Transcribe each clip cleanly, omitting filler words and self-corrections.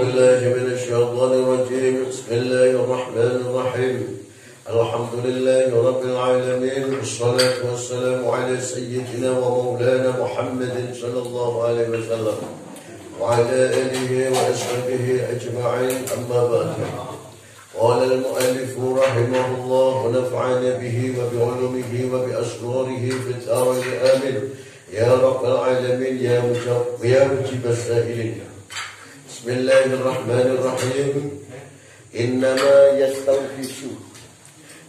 بالله من الشيطان الرجيم. بسم الله الرحمن الرحيم. الحمد لله رب العالمين، والصلاة والسلام على سيدنا ومولانا محمد صلى الله عليه وسلم وعلى آله وأصحابه أجمعين. أما بعد، قال المؤلف رحمه الله ونفعنا به وبعلومه وبأسراره في الدارين آمين يا رب العالمين يا مجيب السائلين. بسم الله الرحمن الرحيم.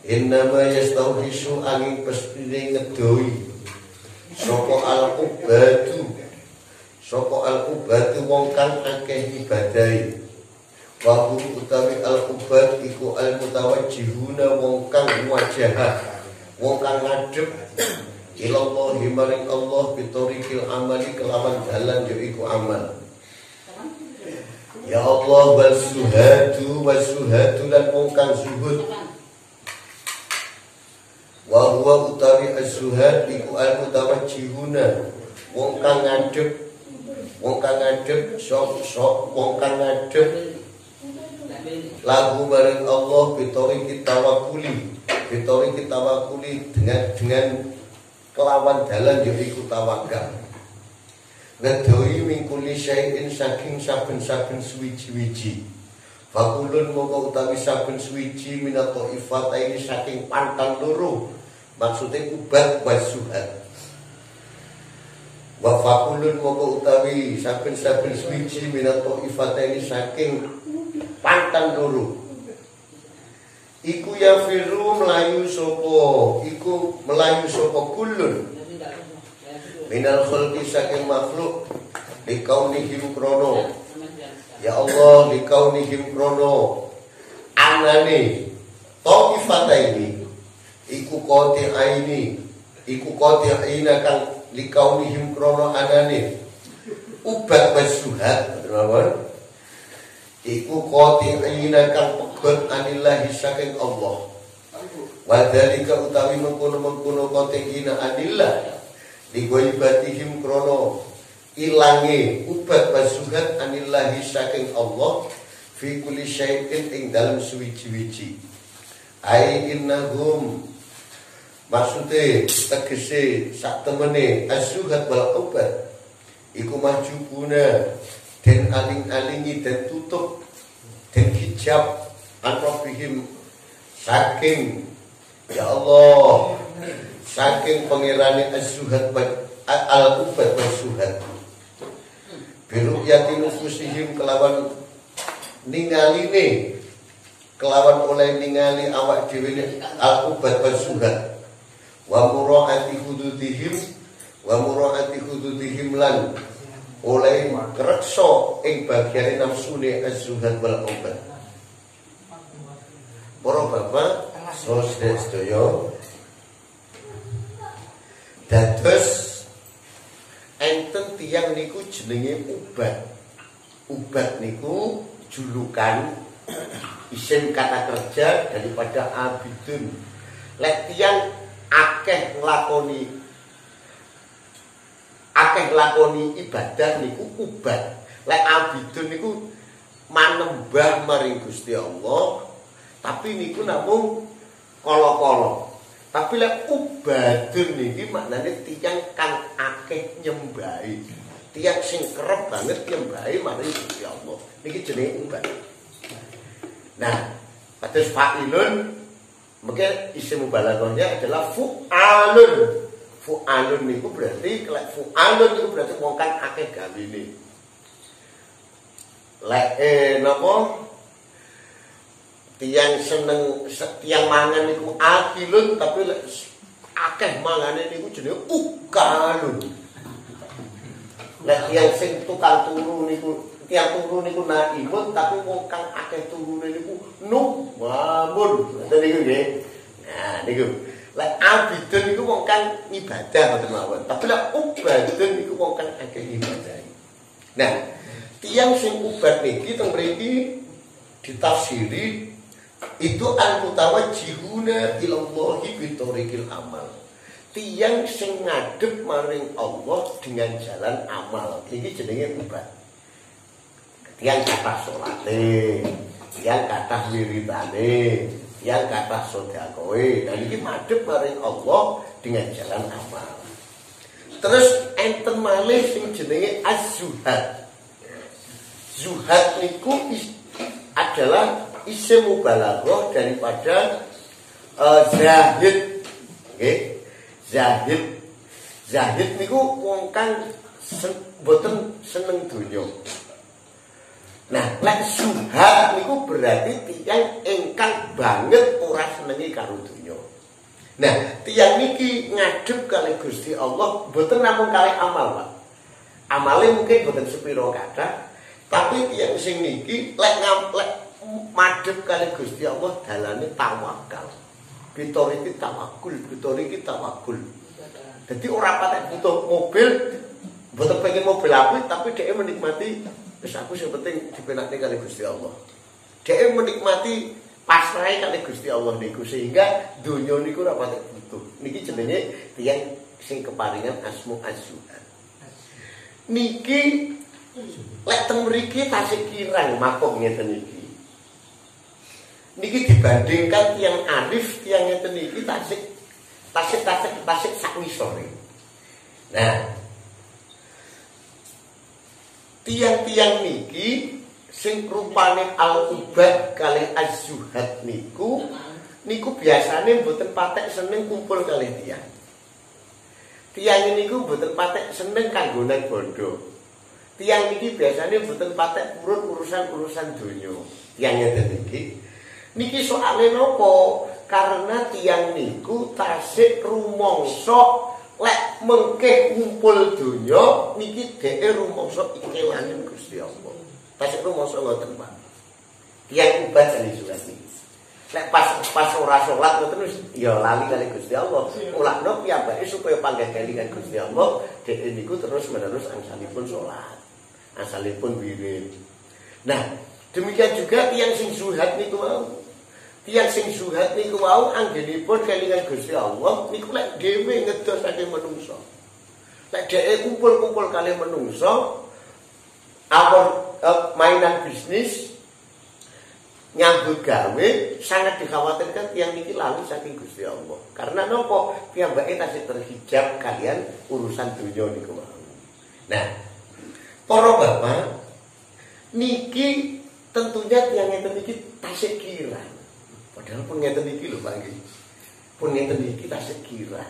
Innama yastauhisu angin pestine ngedoi sapa al-ubadu wong kang akeh ibadahi. Wa utawi al-ubad iku al-mutawajjihuna wong kang wajah, wong kang ngadhep ilallahi maring Allah bitorikil amali kelawan dalan yaiku amal. Ya Allah wasuhadu lan wong kang zuhud. Wa huwa utawi az-zuhad iku al-mutawajjihuna wong kang ngadhep lagu bareng Allah bitoriki tawakkuli dengan kelawan dalan yaiku tawakal. Ngedoi mingkuli syai'in saking saben-saben suwiji-wiji. Fakulun moko utawi saben suwiji minat ta'ifat ini saking pantan loro. Maksudnya ubad wasuhat. Wa fakulun moko utawi saben-saben suwiji minat ta'ifat ini saking pantan loro. Iku yafiru melayu sopo kulun minal khalqi saking makhluk likaunihim krono. Ya Allah likaunihim krono anane ta'ifataini iku qati'aina kang likaunihim krono anane ubad wasuhat teman-teman. Iku qati'aina kang pegot anillahi saking Allah. Wadhalika utawi mengkono-mengkono qati'ina anillah ligoibatihim krono ilange ubad wasuhat anillahi saking Allah fi kulli syai'in ing dalam suwiji-wiji. Ai innahum maksude tegese sak temene asuhat wal ubad iku majubuna den aling-alingi den tutup den hijab anrobihim saking ya Allah saking pengirane az-zuhad al-ubad was-zuhad biru yati nufusihim kelawan ningaline kelawan oleh ningali awak dhewe al-ubad was-zuhad wa muraati hududihim lan oleh krekso ing bagiane nafsune az-zuhad wal ubad. Para bapak sedaya dados enten tiyang niku jenenge ubad. Ubad niku julukan isim kata kerja daripada abidun. Lek tiyang akeh nglakoni ibadah niku ubad. Lek abidun niku manembah maring Gusti Allah, tapi niku namung kala-kala. Tapi lek ubadun niki maknane tiyang kang akeh nyembahi. Tiyang sing kerep banget nyembahi maring Gusti Allah. Niki jenenge ubad. Nah, kados fa'ilun maka isim mubalaghahnya adalah fu'alun. Fu'alun niku berarti lek fu'alun niku berarti wong kang akeh gawene. Lek napa tiang mangan niku akilun tapi akeh mangane niku jenenge ukalun. Lek tiang sing tukang turu niku naimun tapi wong kang akeh turune niku numamun. Ngoten niku nggih. Nah niku lek abidun niku wong kang ibadah ngoten mawon. Tapi lek ubadun niku wong kang akeh ibadah. Nah, tiang sing ubad niki teng mriki ditafsiri itu al-mutawajjihuna ilallahi bitorikil amal. Tiang sing ngadep maring Allah dengan jalan amal. Ini jenenge ubad. yang kathah salate, yang kathah wiridane, yang kathah sedekahe. Dan iki madhep maring Allah dengan jalan amal. Terus enten malih sing jenenge az-zuhad. Zuhad niku adalah isim mubalaghah daripada zahid. Nggih. Zahid niku wong kang boten seneng donya. Nah, lek zuhad niku berarti tiyang ingkang banget ora senengi karo donya. Nah, tiyang niki ngadhep kali Gusti Allah boten namung kalih amal, Pak. Amale mungkin boten sepiro kathah, tapi tiyang sing niki lek madhep kali Gusti Allah dalane tawakal. Bitoriki tawakul. Jadi ora patek butuh mobil, boten pengen mobil apik, tapi dhek menikmati wis aku sing penting dipenakne kali Gusti Allah. Dhek menikmati pasrahe kali Gusti Allah niku sehingga donya niku ora patek butuh. Niki jenenge tiyang sing keparingan asmu az-zuhad. Niki lek teng mriki tasih kirang makom ngeten iki. Niki dibandingkan tiang arif, tiang ngeten iki tasik sakwisore. Nah, tiang-tiang niki sing rupane al-ubad kalih az-zuhad niku biasane mboten patek seneng kumpul kalih tiang. Tiang niku mboten patek seneng kanggonan bondo. Tiang niki biasane mboten patek purun urusan-urusan donya. Tiang ngeten niki soalnya nopo? Karena tiang niku tasik rumangsa lek mengke kumpul donya niki dheke rumangsa ikewanen Gusti Allah. Tasik rumangsa ngoten, Pak. Tiang ubad jane surat niki. Lek pas ora salat ngoten wis ya lali kali Gusti Allah. Ulakno piyambake supaya panggih kelingan Gusti Allah, dheke niku terus-menerus angsalipun salat. Angsalipun wirid. Nah, demikian juga tiang sing zuhad niku wau. Tiang sing zuhad niku wau anggenipun kelingan Gusti Allah niku lek dhewe ngedosake menungso. Lek dhewe kumpul-kumpul kali menungso awon mainan bisnis nyambut gawe sangat dikhawatirkan tiang niki lali saking Gusti Allah. Karena napa? Piyambake tasih terhijab kalian urusan dunya niku wau. Nah, para bapak niki tentunya tiang ngeten niki tasih kirang. Padahal pun ngeten iki lho Pak nggih. Pun ngeten iki tasih kirang.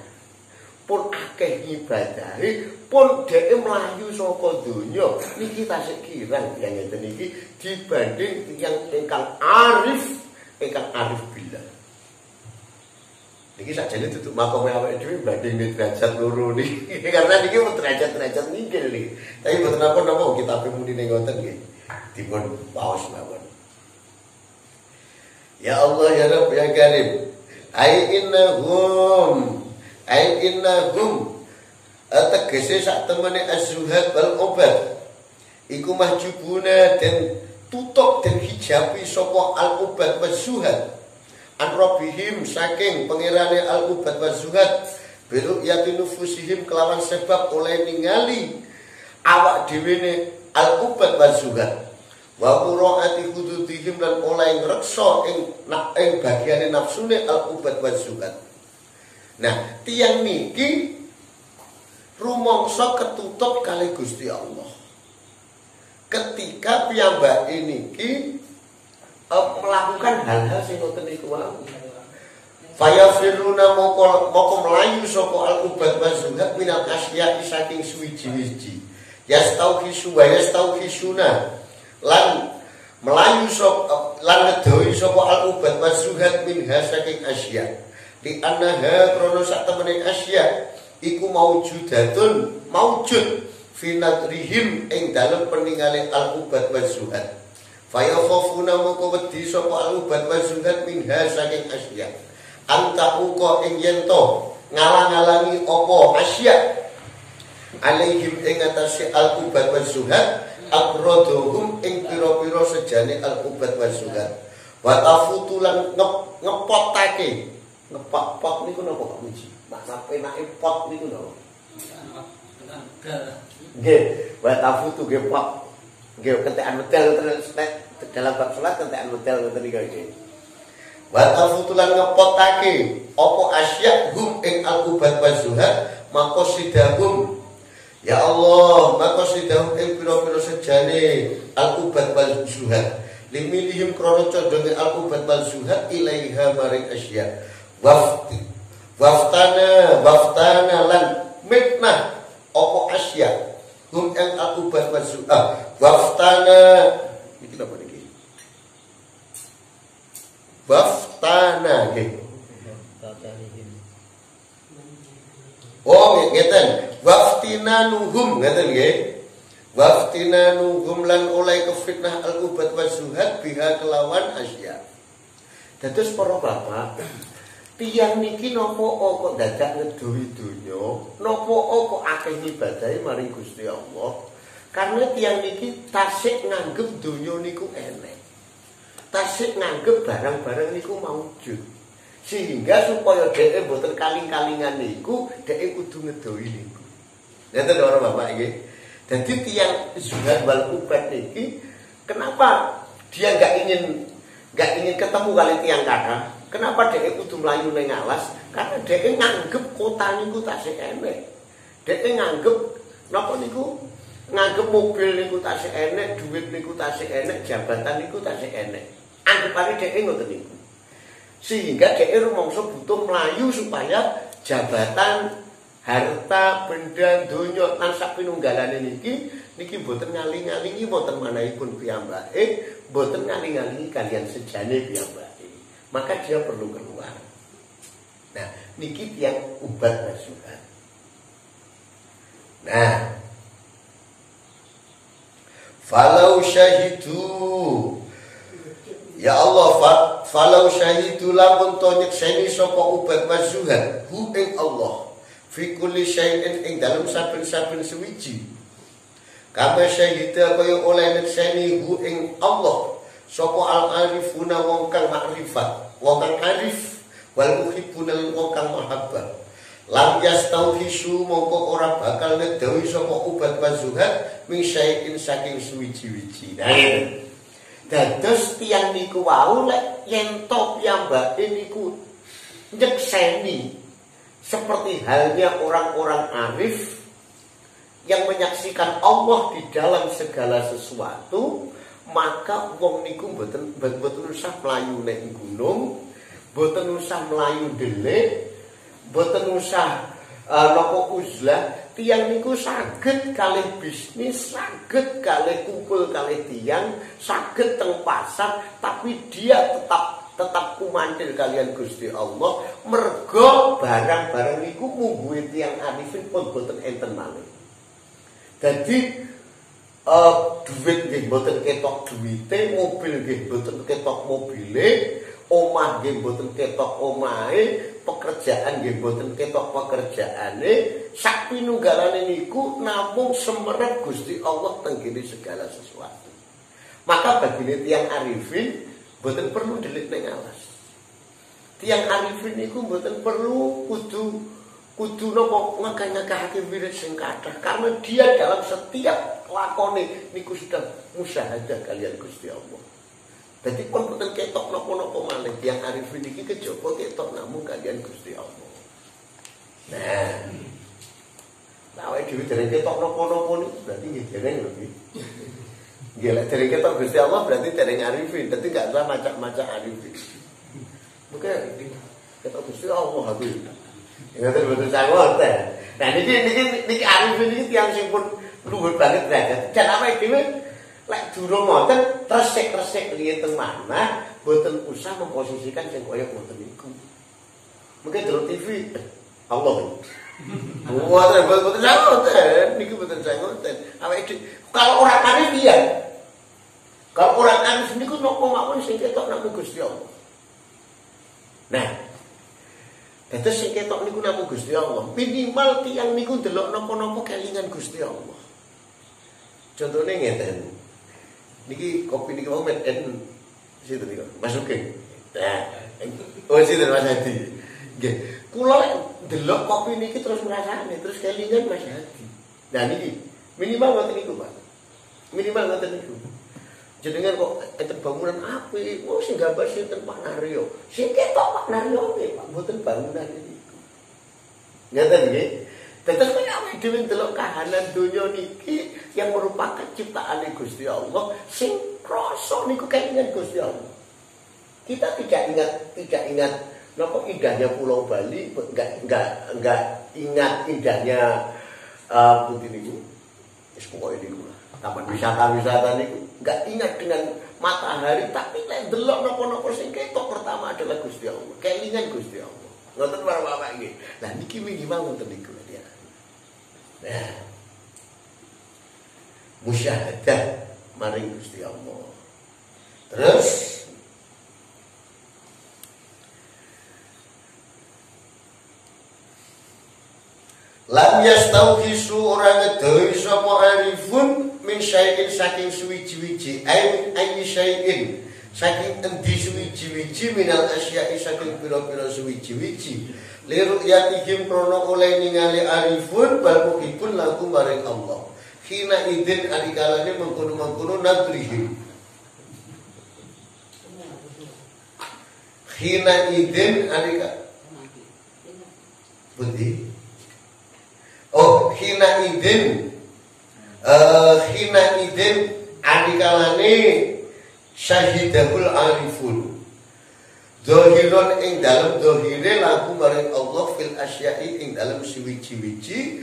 Pun akeh ibadahe, pun dheke mlayu saka donya niki tasih kirang tiang ngeten iki dibanding tiyang ingkang arif billah. Niki sakjane tutuk makome awake dhewe banding derajat loro niki. Karena niki pun derajat-derajat nggih niki. Tapi mboten napa-napa kitabe muni ning ngoten nggih. Dipun paos mawon. Ya Allah ya Rabb ya Karim. Ai innahum tegese sak temene az-zuhad wal ubad iku mahjubuna dan tutup dan hijabi sapa al-ubad was-zuhad an rabbihim saking pangerane al-ubad was-zuhad biru yatin nufusihim kelawan sebab oleh ningali awak dhewe ne al-ubad was-zuhad wa quraati hududihim lan oleh ngreksa ing bagiane nafsune al-ubad was-zuhad. Nah, tiyang niki rumangsa ketutup kali Gusti Allah. Ketika piyambake niki melakukan hal-hal sing ngoten niku wae. Fayafiruna moko melayu saka al-ubad was-zuhad minal asya'i saking suwiji-wiji. Yastauhisu wa yastauhisuna lan melayu sapa lan ngedohi sapa al-ubad was-zuhad minha saking asya di annaha krono sak temene asya iku maujud fi nadrihim ing dalem peningale al-ubad was-zuhad faya khafuna moko wedi sapa al-ubad was-zuhad minha saking asya anta uqa ing yen to ngalang-alangi apa asya alaihim ing atase al-ubad was-zuhad akrodohum ing pira-pira sejane al-ubad was-zuhad wa tafutulan ngepotake ngepot niku napa kok muji mak sampe nek pot niku napa nggih wa tafutu nggih pot Nggih kentekan medal dalam bab salat kentekan medal ngoten niku nggih. Wa tafutulan ngepotake apa asya hum ing al-ubat wa zuhad maqasidahum. Ya Allah, maqasidahum ing pira-pira sejane al-ubat wa zuhad. Limilihim krana condonge al-ubat wa zuhad ilaiha maring asya. Waftana lan mitnah apa asya hum ing al-ubat wa zuhad. Waftana iki napa niki? Waftana nggih. Oh ngeten. Waftinanuhum ngeten nggih. Waftinanuhum lan oleh kefitnah al-ubat wa zuhad biha kelawan asya. Dados para bapak, tiyang niki napa kok dadak ngedohi donya, napa kok akeh ngibadahi maring Gusti Allah. Karena tiyang niki tasik nganggep donya niku enek. Tasik nganggep barang-barang niku maujud. Sehingga supaya dhek mboten kaling-kalingan niku, dhek kudu ngedohi niku. Ngeten lho Bapak iki. Dadi tiyang zuhad wal ubat niki kenapa dia enggak ingin ketemu kali tiyang kakak? Kenapa dhek kudu mlayu ning alas? Karena dhek nganggep kota niku tasik enek. Dhek nganggep napa niku? Nganggep mobil niku tasik enek, duit niku tasik enek, jabatan niku tasik enek. Anggapane dhek ngoten niku. Sehingga dhek rumangsa butuh mlayu supaya jabatan, harta, benda, donya lan sak pinunggalane niki mboten ngaling-alingi wonten manahipun piyambake, mboten ngaling-alingi kaliyan sejane piyambake. Maka dia perlu keluar. Nah, niki tiyang ubat masukan. Nah, falau syahidu ya Allah falau syahidu lamun to nyekseni sapa ubat masukan hu ing Allah fi kulli syai'in ing dalem saben-saben suwiji. Kama syahida kaya oleh nyekseni hu ing Allah sapa al-arifuna wong kang makrifat, wong kang arif, wal muhibbuna wong kang mahabbah. Lam yastauhisu mongko ora bakal ngedawi sapa ubat wazuhat min syai'in saking suwiji-wiji. Nah, dados tiyang niku wau lek yen to piyambake niku nyekseni seperti halnya orang-orang arif yang menyaksikan Allah di dalam segala sesuatu, maka wong niku mboten usah mlayu ning gunung, mboten usah mlayu dhelik, mboten usah napa uzlah. Tiyang niku saged kalih bisnis, saged kalih kumpul kalih tiyang, saged teng pasar, tapi dia tetap kumantil kalian Gusti Allah. Mergo barang-barang niku mungguhe tiyang arifin pun boten enten malih. Dadi duit nggih boten ketok duwite, mobil nggih boten ketok mobile, omah nggih boten ketok omahe, pekerjaan nggih boten ketok pekerjaane. Sak pinunggalane niku namung semerep Gusti Allah tenggene segala sesuatu. Maka bagine tiyang arifin mboten perlu delik ning alas. Tiyang arifin niku mboten perlu kudu napa ngakeh-ngakehake wirid sing kathah, karena dia dalam setiap lakone niku sudah musyahadah kalian Gusti Allah. Dadi pun mboten ketok napa-napa malih tiyang arifin iki kejaba ketok namung kalian Gusti Allah. Nah, awake dhewe dereng ketok napa-napa niku berarti nggih dereng lho nggih. Nggih lek dereng ketok Gusti Allah berarti dereng arifin, dadi gak usah macak-macak arifin. Mungkin ketok Gusti Allah aku. Ngoten betul sangoten. Nah niki arifin niki tiyang sing pun luhur banget derajat. Jan awake dhewe lek durung ngoten resik-resik liye teng manah mboten usah memposisikan sing kaya ngoten niku. Mungkin delok TV Allah. Betul sangoten, niki betul sangoten. Awake kalau orang arif iya. Kalau orang arif niku napa mawon sing ketok namung Gusti Allah. Nah, dados sing ketok niku namung Gusti Allah. Minimal tiyang niku ndelok napa-napa kelingan Gusti Allah. Contohnya ngeten. Niki kopi niki mau made in situ niku. Masukin. Nah, oh situ Mas Hadi. Nggih. Kula delok kopi niki terus ngrasane, terus kelingan Mas Hadi. Nah niki minimal ngoten niku, Pak. Minimal ngoten niku. Jenengan kok enten bangunan apik, oh sing gambar sinten Pak Naryo. Sing ketok Pak Naryo nggih, Pak, mboten bangunan niku. Ngaten nggih. Tetes kaya awake dhewe ndelok kahanan donya niki yang merupakan ciptaane Gusti Allah sing krasa niku keinginan Gusti Allah. Kita tidak ingat napa indahnya Pulau Bali, enggak ingat indahnya putih niku. Wis pokoke niku lah. Taman wisata niku enggak ingat dengan matahari, tapi lek delok napa-napa sing ketok pertama adalah Gusti Allah. Kelingan Gusti Allah. Ngoten para bapak nggih. Lah niki minimal ngoten niku ya. Nah. Musyahadah maring Gusti Allah. Terus lam yastauhisu ora ngedawi sapa arifun min syai'in saking suwiji-wiji ayi syai'in saking endi suwiji-wiji minal asya'i saking pira-pira suwiji-wiji liru yatihim krono oleh ningali arifun bal muhibun lagu maring Allah hina idin adikalane mengkono-mengkono nadrihim hina idin adika budi oh hina idin adikalane syahidahul arifun dohiron ing dalam dohire lagu maring Allah fil asya'i ing dalam siwiji-wiji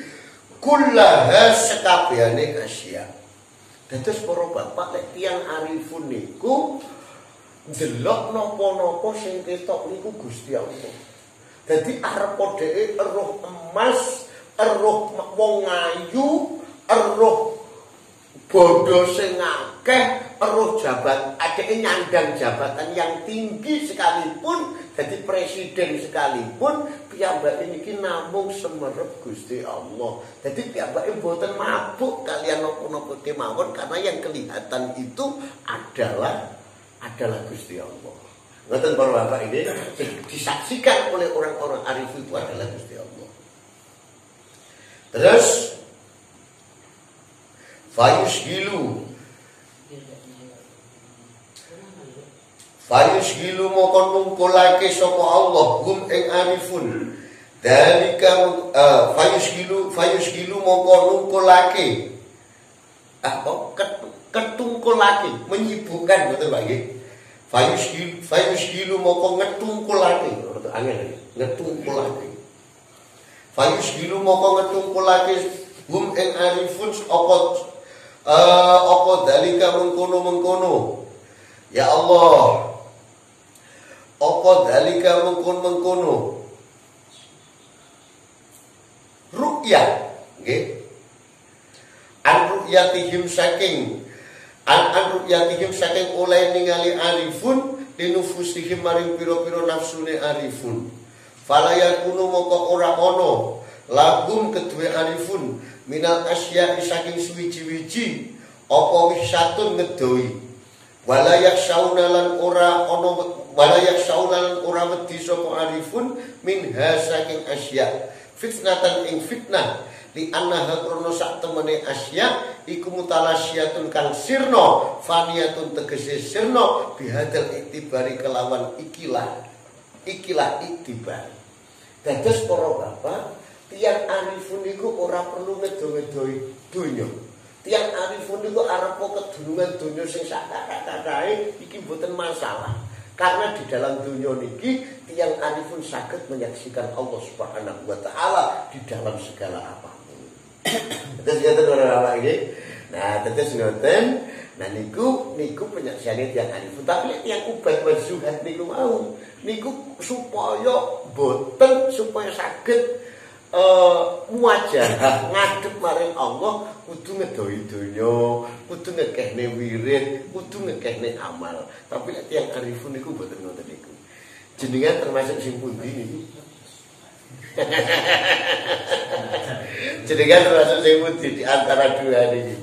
kullaha sekabehane asya. Dados para bapak lek tiyang arifun niku ndelok napa-napa sing ketok niku Gusti Allah. Dadi arep dheke eruh emas, eruh wong ayu, eruh bodoh sing akeh, eruh jabat, adeke nyandang jabatan yang tinggi sekalipun, jadi presiden sekalipun, piyambake niki namung semerep Gusti Allah. Jadi piyambake mboten mabuk kalian napa-napa kemawon karena yang kelihatan itu adalah Gusti Allah. Ngoten para bapak ini disaksikan oleh orang-orang arif itu adalah Gusti Allah. Terus Fayusgilu moko nungkulake sapa Allah hum ing arifun. Dalika fayusgilu moko nungkulake. Ketungkulake menyibukkan betul Pak nggih. Fayusgilu moko ngetungkulake. Angel ngetungkulake. Fayusgilu moko ngetungkulake hum ing arifun apa dalika mengkono-mengkono. Ya Allah. Apa dalika mengkono-mengkono. Ru'yah, nggih. An ru'yatihim saking oleh ningali arifun linufusihim maring pira-pira nafsune arifun. Falayakunu moko ora ana lagum kedue arifun minal asya'i saking suwiji-wiji apa wisatun ngedoi walayak saunalan ora wedi sapa arifun minha saking asya fitnatan ing fitnah li annaha krono sak temene asya iku mutalasyatun kang sirna faniyatun tegese sirna bihadal iktibari kelawan ikilah iktibar. Dados para bapak tiang arifun niku ora perlu ngedo-ngedoi donya. Tiang arifun niku arep kedunungan donya sing sak-kakae iki mboten masalah. Karena di dalam dunia niki tiang arifun saged menyaksikan Allah Subhanahu wa taala di dalam segala apapun. Terus ngoten ora iki. Nah, terus ngoten. Nah niku penyaksiane tiang arifun. Tapi tiang ubad wa zuhad niku mau niku supaya saged muwajahah ngadep maring Allah kudu ngedoi donya, kudu ngekehne wirid, kudu ngekehne amal. Tapi nek tiyang arifun niku mboten ngoten niku. Jenengan termasuk sing pundi niku? Jenengan termasuk sing pundi di antara dua niki?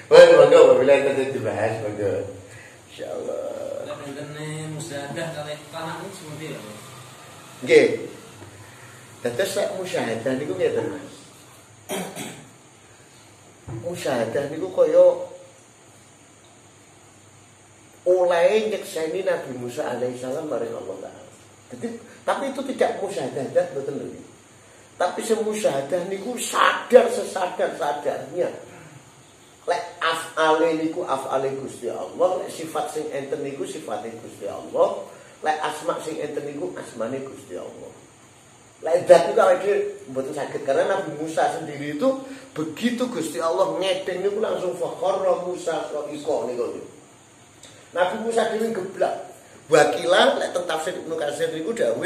Wah, monggo bila kita dibahas monggo. Insyaallah. Nek musyahadah kalih panake seperti ya. Nggih. Dados sak musyahadah niku ngeten Mas. musyahadah niku kaya oleh nyekseni Nabi Musa alaihissalam maring Allah Ta'ala. Jadi, tapi itu tidak musyahadah betul lho. Tapi semusyahadah niku sadar sesadar-sadarnya. Lek af'ale niku af'ale Gusti Allah, lek sifat sing enten niku sifate Gusti Allah, lek asma sing enten niku asmane Gusti Allah. Lek zat niku awake mboten saged karena Nabi Musa sendiri itu begitu Gusti Allah ngedeng niku langsung fakharra Musa sa'iqa niku. Nabi Musa dhewe geblak. Wakilah lek teng tafsir Ibnu Katsir niku dawuh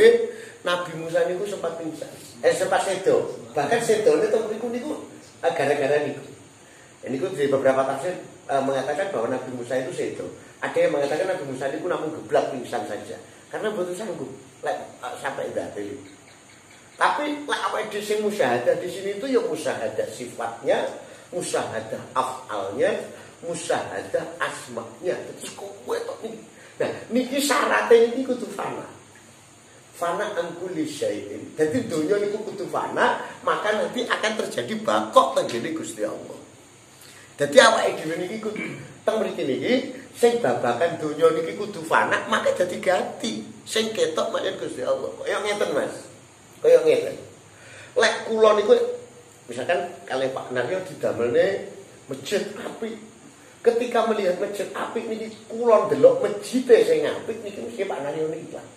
Nabi Musa niku sempat pingsan. Sempat sedo. Bahkan sedone teng mriku niku gara-gara niku. Ini niku di beberapa tafsir mengatakan bahwa Nabi Musa itu sedo. Ada yang mengatakan Nabi Musa niku namun geblak pingsan saja. Karena mboten sanggup lek sampai ndate. Tapi lek awake dhewe sing musyahadah di sini itu ya musyahadah sifatnya, musyahadah af'alnya, musyahadah asma'nya. Terus kowe tok niki. Nah, niki syaratnya ini kudu fana. Fana an kulli syai'in. Jadi dunia niku kudu fana, maka nanti akan terjadi bakok tenggene Gusti Allah. Jadi awake dhewe niki kudu teng mriki niki sing babakan dunia niki kudu fana, maka jadi ganti. Sing ketok maksud Gusti Allah. Kaya ngeten, Mas. Kaya ngeten. Lek kula niku misalkan kalih Pak Naryo didamelne masjid apik. Ketika melihat masjid apik niki kula ndelok masjide sing apik niki mesti Pak Naryo niki lah.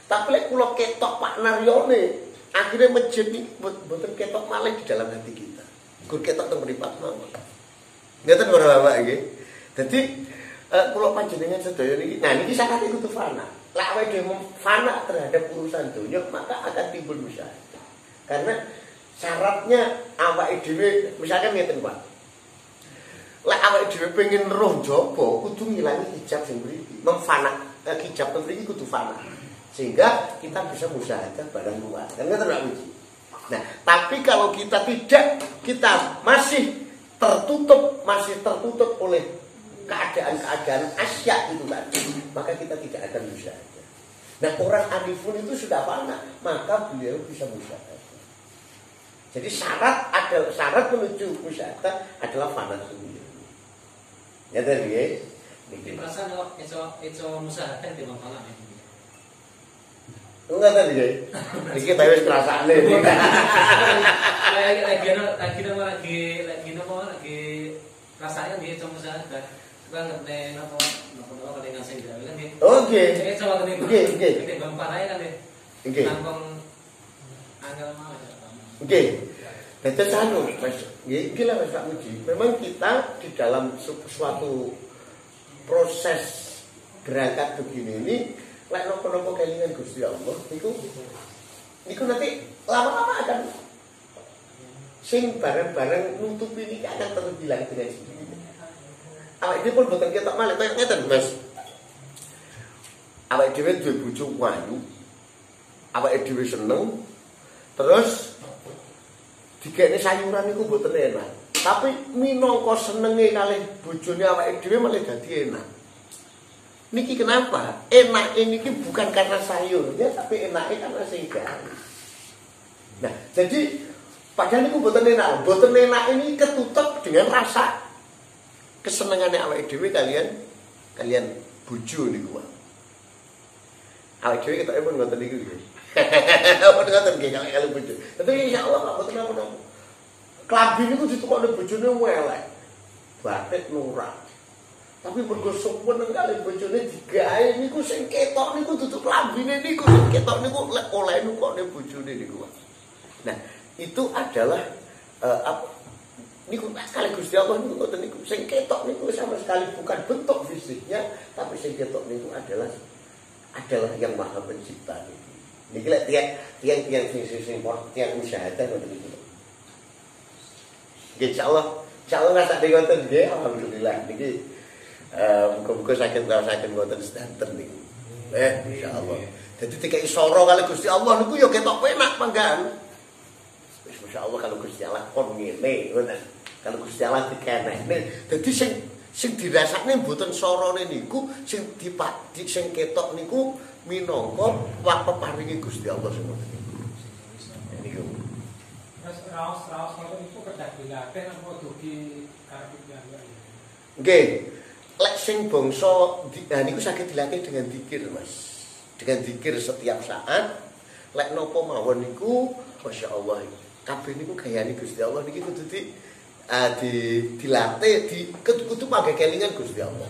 Tapi lek kula ketok Pak Naryone, akhirnya masjid niki mboten ketok malih di dalam hati kita. Kur ketok teng mripat mawon. Ngeten ora Bapak nggih. Dadi kula panjenengan sedaya niki, nah niki syaratnya kudu fana. Lek awake dhewe fana terhadap urusan dunia, maka akan timbul musyahadah. Karena syaratnya awake dhewe misalkan ngeten Pak. Lek awake dhewe pengen roh jaba kudu ngilangi hijab sing mriki. Memfana hijab mriki kudu fana. Sehingga kita bisa musyahadah barang luar. Kan ngoten Pak Puji. Nah, tapi kalau kita tidak, kita masih tertutup oleh keadaan-keadaan asya itu tadi, maka kita tidak akan musyahadah. Nah, orang arifun itu sudah fana, maka beliau bisa musyahadah. Jadi syarat menuju musyahadah adalah fana sendiri. Ya tadi ya. Di perasaan kalau itu musahadah di mana ya? Enggak tadi ya. Iki bae wis kerasaane. Lagi rasanya di itu musahadah. Suka ngerti napa kalau dengan sing gawe kan dia. Oke. Oke. Bang Panai kan dia. Oke. Langsung angel mau. Oke. Dados anu Mas, nggih lah Mas Pak Muji. Memang kita di dalam suatu proses berangkat begini ini lek napa-napa kelingan Gusti Allah niku nanti lama-lama akan sing bareng-bareng nutupi ini akan terbilang dengan sendiri. Awake dhewe pun boten ketok malih kaya ngeten Mas. Awake dhewe duwe bojo wayu. Awake dhewe seneng. Terus dikene sayuran niku mboten enak. Tapi minangka senenge kalih bojone awake dhewe malah dadi enak. Niki kenapa? Enak ini bukan karena sayurnya, tapi enaknya karena sing gawe. Nah, jadi padahal niku mboten enak. Mboten enak ini ketutup dengan rasa kesenengane awake dhewe kalian bojo niku. Awake dhewe ketoke pun ngoten niku nggih. Apa ngoten nggih kalian bojo. Tapi insyaallah Pak mboten napa-napa. Klambi niku ditukokne bojone elek. Batik nurak. Tapi mergo suwen kali bojone digawe niku sing ketok niku dudu klambine niku sing ketok niku lek oleh nukokne bojone niku. Nah, itu adalah apa niku kali Gusti Allah niku ngoten niku sing ketok niku sama sekali bukan bentuk fisiknya, tapi sing ketok niku adalah yang Maha Pencipta niku. Niki lek tiang sing tiang musyahadah ngoten niku. Insyaallah nggak ada ngoten nggih, alhamdulillah niki muga-muga saged ngoten sedanten niku. Insyaallah. Dadi dikai soro kali Gusti Allah niku ya ketok penak manggan. Wis masyaallah kalau Gusti Allah kon ngene ngoten. Kalau Gusti Allah dikenekne. Dadi sing dirasakne mboten sorone niku sing ketok niku minangka peparinge Gusti Allah semoten niku. Niku. raos-raos kalau itu kerja dilatih apa dugi karepip ya. Nggih. Lek sing bangsa niku saged dilatih dengan zikir, Mas. Dengan zikir setiap saat. Lek napa mawon niku masyaallah. Kabeh niku gayane Gusti Allah niki kudu dilatih kudu panggih kelingan Gusti Allah.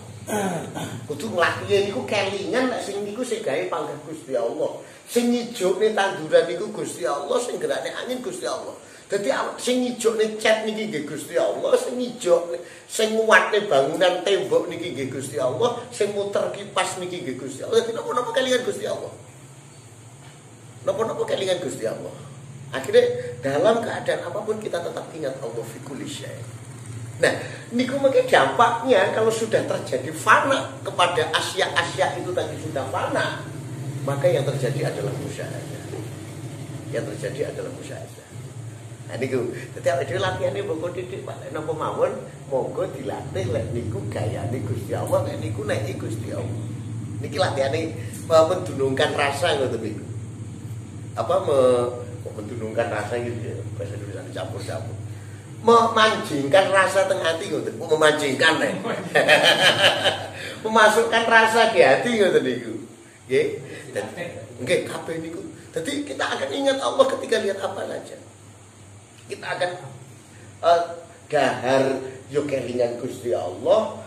Kudu nglatih niku kelingan nek sing niku sing gawe panggih Gusti Allah. Sing nyijokne tanduran niku Gusti Allah, sing gerakne angin Gusti Allah. Dadi sing nyijokne cat niki nggih Gusti Allah, sing nyijokne sing nguatne bangunan tembok niki nggih Gusti Allah, sing muter kipas niki nggih Gusti Allah. Dadi napa-napa kelingan Gusti Allah. Napa-napa kelingan Gusti Allah. Akhirnya dalam keadaan apapun kita tetap ingat Allah fi kulli syai'. Nah, niku mungkin dampaknya kalau sudah terjadi fana kepada asya-asya itu tadi sudah fana, maka yang terjadi adalah musyahadah. Yang terjadi adalah musyahadah. Nah niku, dadi awake dhewe latihane monggo titik Pak napa mawon, monggo dilatih lek niku gayane Gusti Allah, lek niku nek Gusti Allah. Niki latihane mendunungkan rasa ngoten niku. Mendunungkan rasa gitu ya, bahasa Indonesia dicampur-campur. Memanjingkan rasa teng ati ngoten. Memanjingkan nek. Memasukkan rasa ke hati ngoten niku. Nggih. Nggih kabeh niku. Dadi kita akan ingat Allah ketika lihat apa saja. Kita akan dahar yo kelingan Gusti Allah.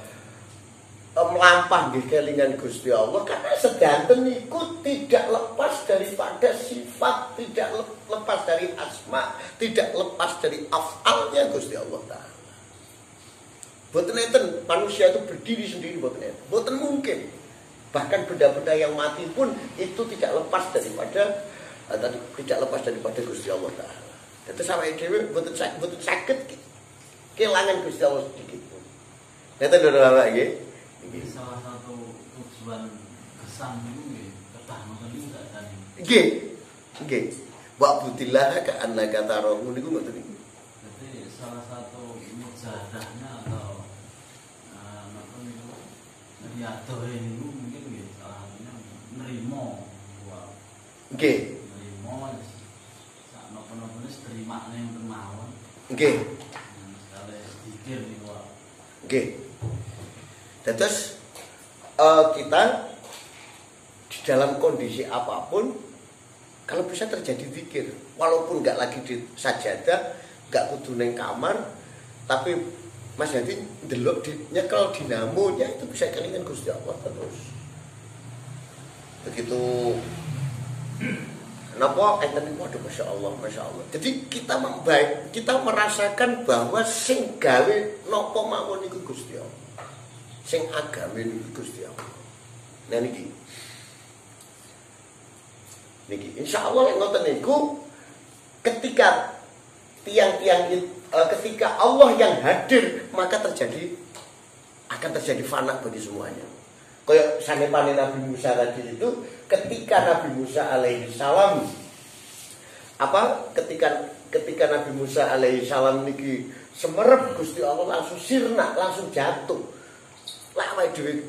Melampah di kelingan Gusti Allah karena sedanten niku tidak lepas daripada sifat, tidak lepas dari asma, tidak lepas dari af'alnya Gusti Allah Ta'ala. Boten enten manusia itu berdiri sendiri, boten mungkin. Bahkan benda-benda yang mati pun itu tidak lepas daripada Gusti Allah Ta'ala. Itu sampai dhewe boten saged kelangan Gusti Allah sedikit pun. Neten lho Bapak nggih. Salah satu tujuan kesan itu nggih kedah ngoten niku tak tani. Nggih. Wa budillah ka annaka tarahu niku ngoten niku. Jadi salah satu mujahadahnya atau napa niku riyadhah niku mungkin nggih salah satunya nrimo. Nggih. Nrimo sak napa-napa wis terimane ngoten mawon. Nggih. Sekali zikir niku. Nggih. Terus kita di dalam kondisi apapun kalau bisa terjadi zikir walaupun nggak lagi di sajadah, nggak kudu neng kamar, tapi Mas Hadi ndelok nyekel dinamonya itu bisa kelingan Gusti Allah terus. Begitu napa enten niku aduh Masya Allah. Jadi kita merasakan bahwa sing gawe napa mawon niku Gusti Allah. Sing agame niku Gusti Allah. Nah niki insyaallah ngoten niku ketika ketika Allah yang hadir maka akan terjadi fana bagi semuanya. Kayak sanepane Nabi Musa tadi itu ketika Nabi Musa alaihi salam ketika Nabi Musa alaihi salam niki semerep Gusti Allah langsung sirna, langsung jatuh. Lama duit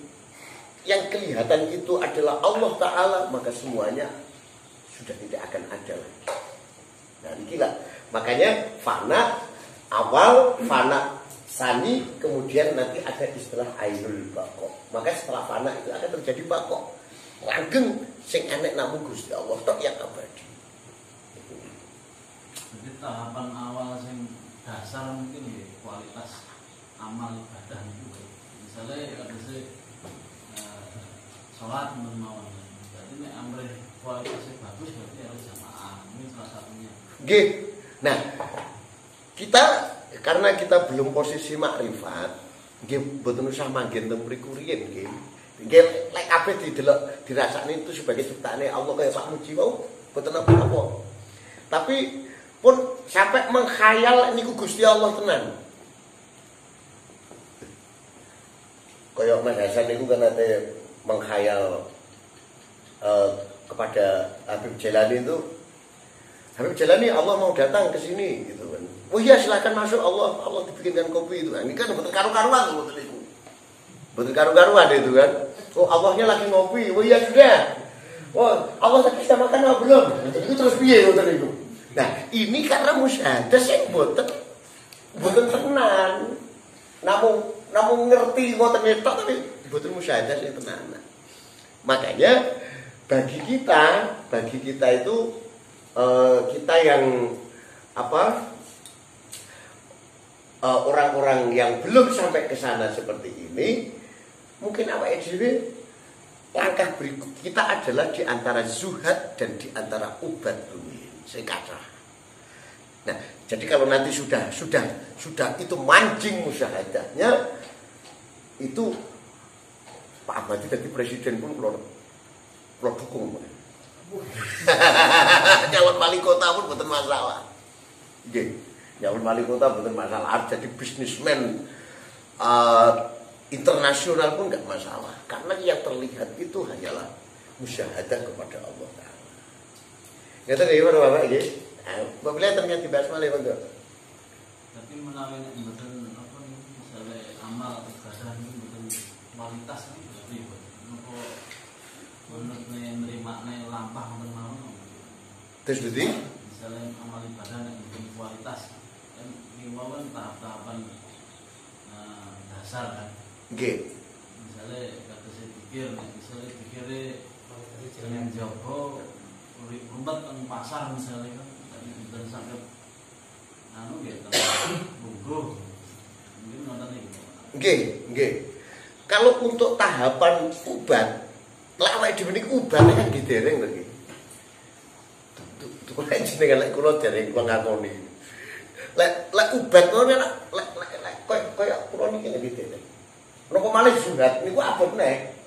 yang kelihatan itu adalah Allah Ta'ala, maka semuanya sudah tidak akan ada lagi. Nah inilah makanya fana awal, fana sani, kemudian nanti ada istilah ainul baqo. Maka setelah fana itu akan terjadi baqo. Langgeng sing enek namung Gusti Allah tok yang abadi. Jadi tahapan awal sing dasar mungkin ya kualitas amal ibadah itu. Misalnya ada sholat mawon. Berarti nek amrih kualitasnya bagus berarti harus jamaah. Ini salah satunya. Nggih. Nah, karena kita belum posisi makrifat, nggih mboten usah manggen teng mriku riyin nggih. Nggih lek kabeh didelok dirasakne itu sebagai ciptaane Allah kaya Pak Muji wau, mboten apa-apa. Tapi pun sampai menghayal niku Gusti Allah tenan. Kayak Mas Hasan itu kan ada menghayal kepada Habib Jalani itu. Habib Jalani Allah mau datang ke sini gitu kan. Oh iya silakan masuk, Allah dibikinkan kopi itu. Ini kan betul karu-karuan betul itu. Betul karu-karuan itu kan. Oh Allahnya lagi ngopi. Oh iya sudah. Oh Allah tadi sudah makan apa belum? Itu terus piye betul itu. Nah, ini karena musyahadah sing mboten tenan. Namun ngerti ngoten tok tapi mboten musyahadah sing tenan. Makanya bagi kita itu kita yang orang-orang yang belum sampai ke sana seperti ini, mungkin awake dhewe langkah berikut kita adalah di antara zuhad dan di antara ubat rumiyin sing kathah. Nah, jadi kalau nanti sudah itu mancing musyahadahnya, itu Pak Ahmadi jadi presiden pun kalau dukung. Nyalon wali kota pun bukan masalah. Nggih, nyalon wali kota bukan masalah. Jadi bisnismen internasional pun enggak masalah. Karena yang terlihat itu hanyalah musyahadah kepada Allah Ta'ala. Ngeten nggih Bapak nggih. Bapak lihat ternyata dibahas malih monggo. Tapi menawi nek mboten apa niku misale amal ibadah niku mboten kualitas niku berarti napa menurut nerimane lampah wonten mawon. Terus dadi Misalnya amal ibadah nek mboten kualitas kan niku mawon tahap-tahapan dasar kan. nggih. Misalnya kados pikir, misalnya pikire jangan jogo rumput teng pasar misalnya kan dan sampai nggih tunggu mungkin nonton iki. Nggih. Kalau untuk tahapan ubat, lek awake dhewe niku ubate kan didereng to nggih. Tuku lek jenenge lek kula dereng kula ngakoni. Lek ubat ngono lek koyo kula niki nggih didereng. Napa malih sunat niku abot nek.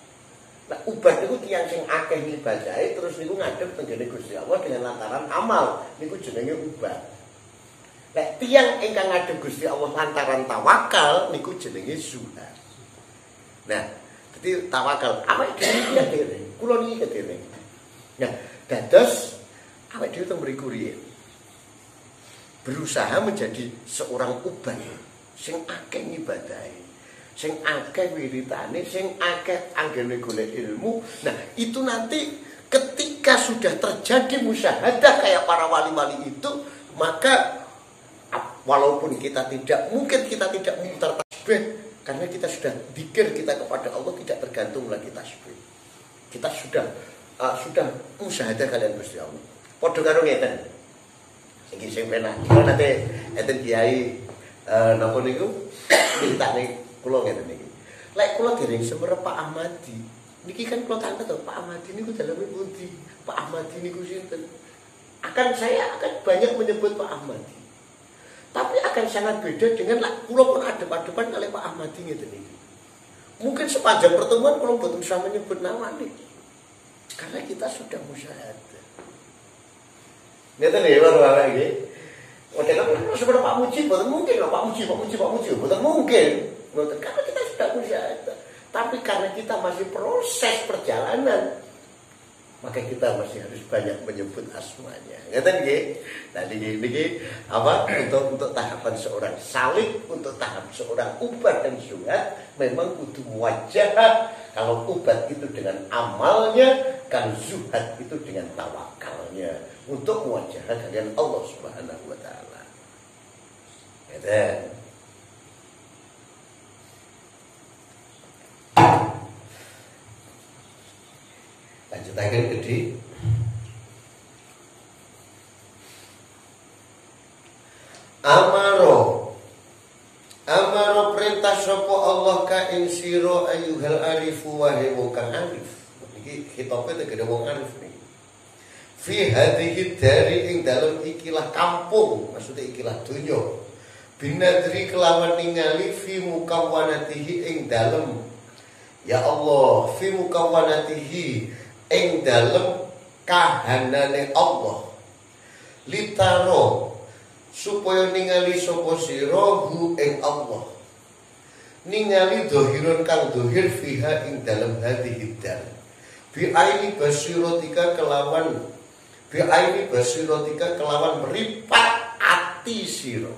Nah, ubat niku tiyang sing akeh ngibadahi terus niku ngadep tenggene Gusti Allah dengan lantaran amal niku jenenge ubat. Nek tiyang ingkang ngadep Gusti Allah lantaran tawakal niku jenenge zuhad. Nah, dadi tawakal awake dhewe iki dereng, kula niki dereng. Nah, dados awake dhewe teng mriku riyen berusaha menjadi seorang ubat sing akeh ngibadahi, sing akeh wiritane, sing akeh anggene golek ilmu. Nah, itu nanti ketika sudah terjadi musyahadah kayak para wali-wali itu, maka walaupun kita tidak mutar tasbih karena kita sudah zikir kita kepada Allah tidak tergantung lagi tasbih. Kita sudah musyahadah kalian Gusti Allah. Padha karo ngeten. Iki sing penak. Kula nate enten kiai napa niku mintane kula ngeten iki. Lek kula dereng semerep Pak Ahmadi. Niki kan kula tanglet to, Pak Ahmadi niku daleme pundi? Pak Ahmadi niku sinten? Saya akan banyak menyebut Pak Ahmadi. Tapi akan sangat beda dengan kula pun adep-adepan kali Pak Ahmadi ngeten iki. Mungkin sepanjang pertemuan kula mboten bisa menyebut namane. Karena kita sudah musyahadah. Ngeten nggih Bapak nggih. Padahal sebenarnya Pak Muji mboten mungkin Pak Muji mboten mungkin. Karena kita sudah musyahadah. Tapi karena kita masih proses perjalanan, maka kita masih harus banyak menyebut asmanya. Ngeten nggih? Nah niki untuk tahapan seorang salik, untuk tahap seorang ubat dan zuhad memang kudu muwajjah. Kalau ubat itu dengan amalnya, kalau zuhad itu dengan tawakalnya untuk muwajjah dengan Allah Subhanahu wa taala. Ngeten. Lanjutaken gede. Amaro perintah sapa Allah ka ing sira ayyuhal arifu wa wong kang arif. Iki khitabe tegese wong arif niki. Fi hadhihi dari ing dalem ikilah kampung, maksudnya ikilah donya. Binadri kelawan ningali fi mukawwanatihi ing dalem. Ya Allah, fi mukawwanatihi ing dalem kahanane Allah. Litaro supaya ningali sapa sira hu ing Allah. Ningali dohirun kang dohir fiha ing dalem hadhihi dar. Bi aini basiratika kelawan meripat ati sira.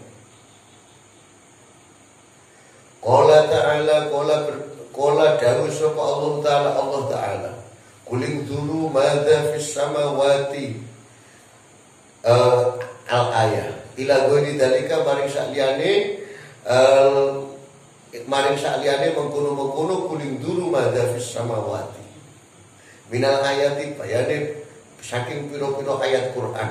Qala ta'ala qala dawuh sapa Allah Ta'ala kuling dulu madza fis samawati al ayah ila ghairi dalika maring sakliyane mengkono-mengkono kuling duru madzafis samawati minal ayati bayane saking pira-pira ayat Quran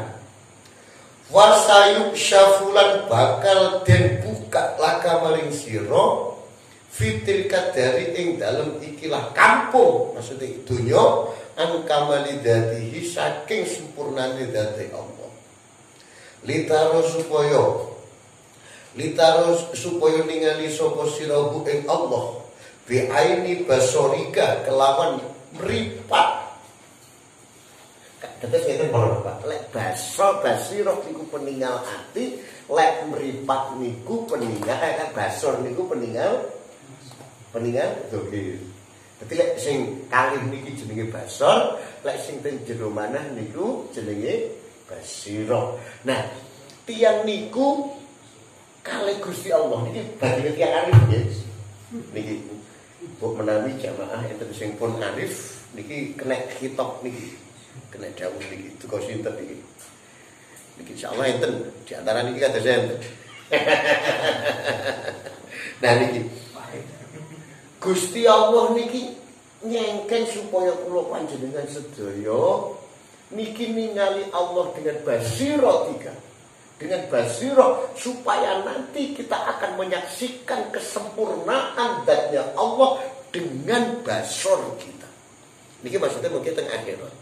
wasayuk syafulan bakal den buka laka maring sira fitil kadari ing dalem ikilah kampung maksudnya dunya an kamali dzatihi saking sempurnane dzati Allah litaros supaya ningali sapa sirahu ing Allah bi aini basorika kelawan mripat. Tetes ngeten Bapak, lek basiro niku peninggal ati, lek mripat niku peninggal basor niku peninggal doge. Dadi lek sing kalih niki jenenge basor, lek sing teng jero manah niku jenenge basiro. Nah, tiyang niku kalih Gusti Allah niki badhe tiyang arif nggih. Niki mbok menawi jamaah enten sing pun arif niki kena khitab niki. Kena dawuh niki tugas sinten niki. Niki insyaallah enten di antara niki kados enten. Nah niki Gusti Allah niki nyengken supaya kula panjenengan sedaya niki ningali Allah dengan basiratika. Dengan basirah supaya nanti kita akan menyaksikan kesempurnaan zatnya Allah dengan basor kita. Niki maksudnya mungkin teng akhirat.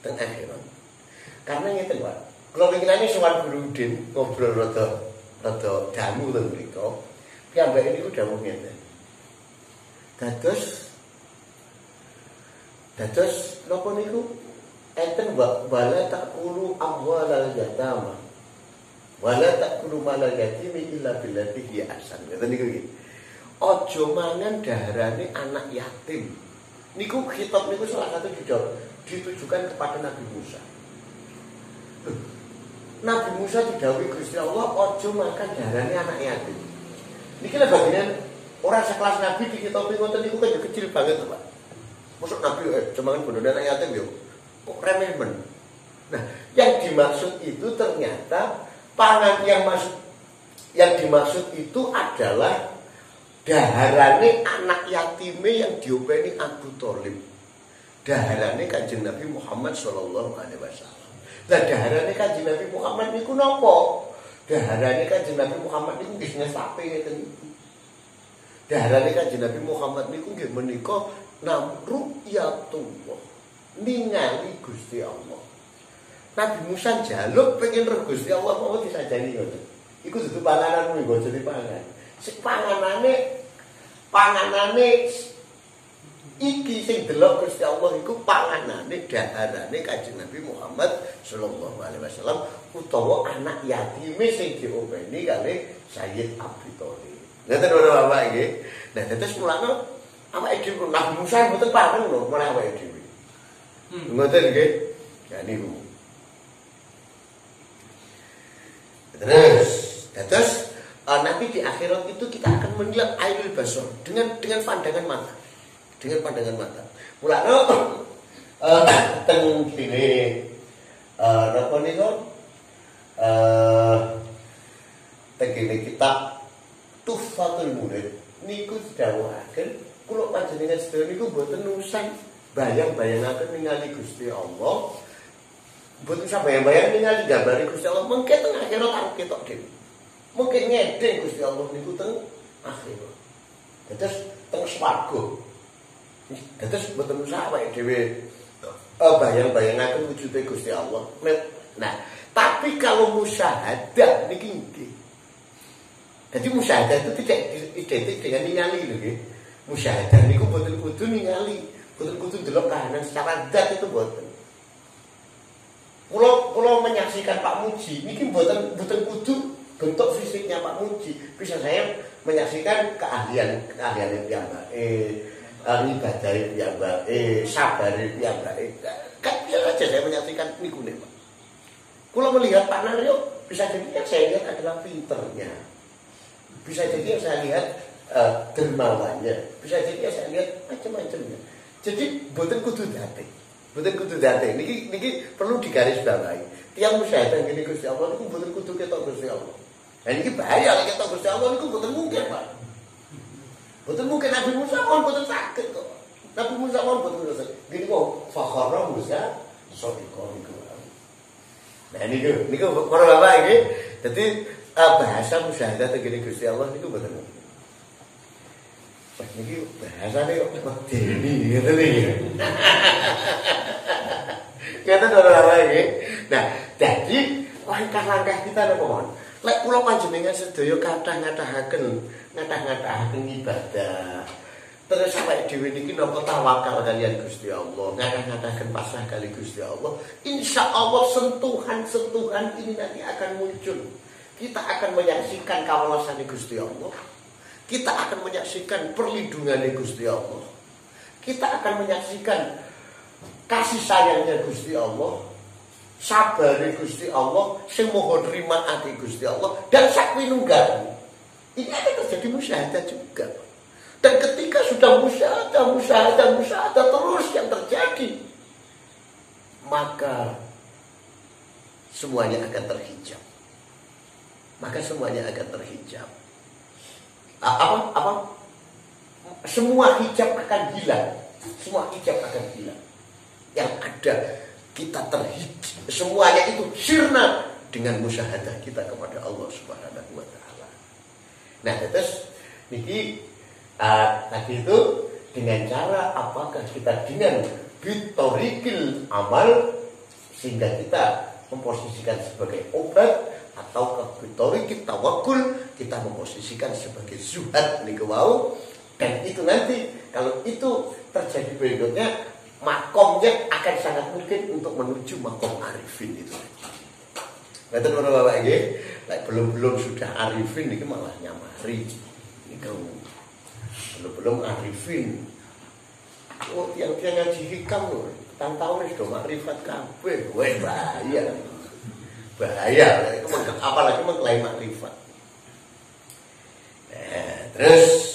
Teng akhirat. Karena ngeten Pak. Kalau pikirane sowan Guru Udin ngobrol rada damu teng mriku. Piyambake niku dawuh ngeten. Dados napa niku? Enten wala taqulu amwalal yatama. Wala takulu malal yatimi illa billati hiya ahsan. Ngeten niku nggih. Aja mangan daharane anak yatim. Niku khitab niku salah satu ditujukan kepada Nabi Musa. Nabi Musa didhawuhi Gusti Allah aja makan daharane anak yatim. Niki lha bagian orang sekelas Nabi dikitopi ngoten niku kan kecil banget Pak. Mosok Nabi cuma kan bodone anak yatim yo. Kok remeh men. Nah, yang dimaksud itu ternyata pangan yang dimaksud itu adalah daharane anak yatime yang diopeni Abu Thalib. Daharane Kanjeng Nabi Muhammad sallallahu alaihi wasallam. Lah daharane Kanjeng Nabi Muhammad niku napa? Daharane Kanjeng Nabi Muhammad niku bisnis sapi ngeten niku. Daharane Kanjeng Nabi Muhammad niku nggih menika namruyatullah. Ningali Gusti Allah. Nabi Musa njaluk pengen roh Gusti Allah mau disajani ngoten. Iku dudu pangananmu nggo jadi pangan. Sing panganane iki sing delok Gusti Allah iku panganane daharane Kanjeng Nabi Muhammad sallallahu alaihi wasallam utawa anak yatime sing diopeni kali Sayyid Abi Thalib. Ngoten ora Bapak nggih. Nah terus mulane awake dhewe Nabi Musa mboten pangan lho malah awake dhewe. Ngoten nggih. Ya niku. Terus nanti di akhirat itu kita akan melihat ainul basar dengan pandangan mata. Dengan pandangan mata. Mulane teng dene napa niku tegene kitab Tuhfatul Murid niku dawuhaken kula panjenengan sedaya niku mboten nusan bayang-bayangaken ningali Gusti Allah. Mboten usah bayang-bayang ningali gambare Gusti Allah mengke teng akhirat arep ketok dhewe. Mungkin ngedeng Gusti Allah niku teng akhirat. Terus teng swarga. Terus mboten usah awake dhewe bayang-bayangaken wujude Gusti Allah. Nah, tapi kalau musyahadah niki nggih. Jadi musyahadah itu tidak identik dengan ningali lho nggih. Musyahadah niku mboten kudu ningali, mboten kudu delok kahanan secara zat itu mboten. Kalau menyaksikan Pak Muji, ini bukan kudu bentuk fisiknya Pak Muji. Bisa saya menyaksikan keahlian piyambak, ibadah piyambak, sabar piyambak. Kan bisa saja saya menyaksikan niku nih Pak. Kalau melihat Pak Naryo, bisa jadi yang saya lihat adalah pinternya. Bisa jadi yang saya lihat dermawannya. Bisa jadi yang saya lihat macam-macamnya. Jadi bukan kudu dati. Mboten kudu date. Niki perlu digarisbawahi. Tiyang musyahadah ngene Gusti Allah niku mboten kudu ketok Gusti Allah. Lah niki bahaya lek ketok Gusti Allah niku mboten mungkin, Pak. Mboten mungkin Nabi Musa kon mboten saged kok. Nabi Musa kon mboten saged. Gini kok fakhara Musa sadiqon niku. Nah niku para bapak iki dadi bahasa musyahadah ngene Gusti Allah niku mboten mungkin. Wah, ini bahasanya kok medeni gitu nih. Kita dorong lagi. Nah, jadi langkah-langkah kita apa mon? Lek kula panjenengan sedaya kathah ngatahaken ibadah. Terus sampai dhewe niki napa tawakal kalian Gusti Allah, ngatahaken pasrah kali Gusti Allah. Insyaallah sentuhan-sentuhan ini nanti akan muncul. Kita akan menyaksikan kawelasan Gusti Allah. Kita akan menyaksikan perlindungan Gusti Allah. Kita akan menyaksikan kasih sayangnya Gusti Allah, sabar Gusti Allah, sing moho nrima ati Gusti Allah dan sakwinunggal. Ini akan terjadi musyahadah juga. Dan ketika sudah musyahadah terus yang terjadi, maka semuanya akan terhijab. Apa? Semua hijab akan hilang. Yang ada kita terhijab. Semuanya itu sirna dengan musyahadah kita kepada Allah Subhanahu wa taala. Nah, terus niki tadi itu dengan cara apakah kita dengan bitorikil amal sehingga kita memposisikan sebagai obat atau kebitori kita wakul kita memposisikan sebagai zuhad niku wau. Dan itu nanti kalau itu terjadi berikutnya makomnya akan sangat mungkin untuk menuju makom arifin itu. Betul Bapak nggih. Like belum sudah arifin niki malah nyamari. Niku belum arifin. Oh yang ngaji hikam lho, tahun wis do makrifat kabeh. Weh bahaya, apalagi mengklaim makrifat. Terus